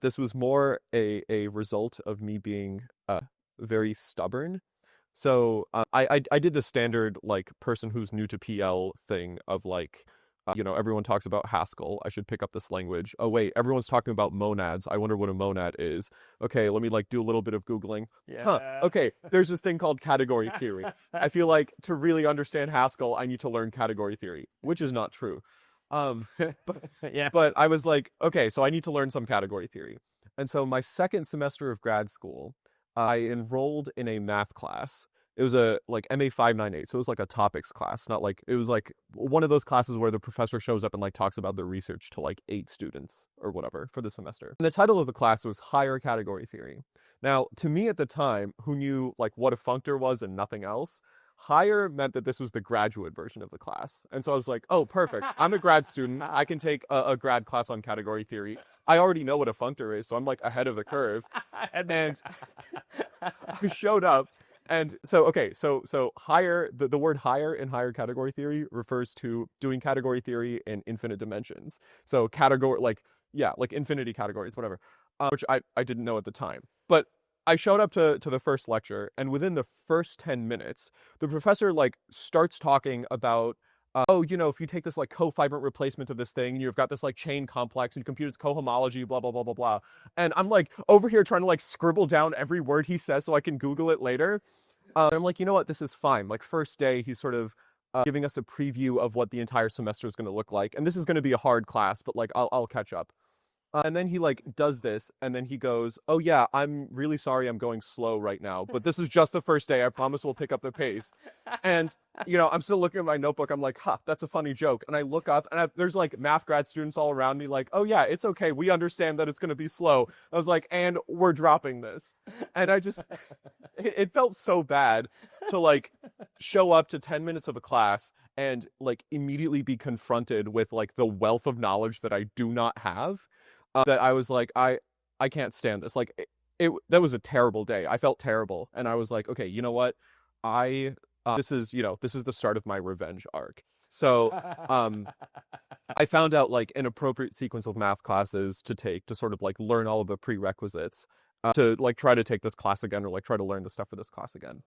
this was more a result of me being very stubborn. So I did the standard like person who's new to PL thing of like everyone talks about Haskell. I should pick up this language. Oh wait, everyone's talking about monads. I wonder what a monad is. Okay, let me like do a little bit of Googling. Huh, Yeah. okay, there's this thing called category theory. I feel like to really understand Haskell, I need to learn category theory, which is not true. But Yeah. but I was like, okay, so I need to learn some category theory. And so my second semester of grad school, I enrolled in a math class. It was a like MA 598, so it was like a topics class, not like it was like one of those classes where the professor shows up and like talks about the research to like 8 students or whatever for the semester. And the title of the class was Higher Category Theory. Now, to me at the time, who knew like what a functor was and nothing else, higher meant that this was the graduate version of the class. And so I was like, oh, perfect. I'm a grad student. I can take a grad class on category theory. I already know what a functor is, so I'm like ahead of the curve. And I showed up. And so, okay, so higher, the word higher in higher category theory refers to doing category theory in infinite dimensions. So category, like, yeah, like infinity categories, whatever, which I didn't know at the time. But I showed up to the first lecture, and within the first 10 minutes, the professor like starts talking about oh, if you take this like cofibrant replacement of this thing, and you've got this like chain complex and you compute its cohomology, blah, blah, blah, blah, blah. And I'm like over here trying to like scribble down every word he says so I can Google it later. And I'm like, you know what? This is fine. Like first day, he's sort of giving us a preview of what the entire semester is going to look like. And this is going to be a hard class, but like I'll catch up. And then he like does this, and then he goes, "Oh yeah, I'm really sorry I'm going slow right now, but this is just the first day. I promise we'll pick up the pace." And I'm still looking at my notebook. I'm like, "Huh, that's a funny joke." And I look up, and there's like math grad students all around me, like, "Oh yeah, it's okay. We understand that it's going to be slow." I was like, "And we're dropping this." And I just, it felt so bad to like show up to 10 minutes of a class and like immediately be confronted with like the wealth of knowledge that I do not have that I was like, I can't stand this. Like that was a terrible day. I felt terrible, and I was like, okay, you know what? I this is the start of my revenge arc. So I found out like an appropriate sequence of math classes to take to sort of like learn all of the prerequisites to like try to take this class again or like try to learn the stuff for this class again.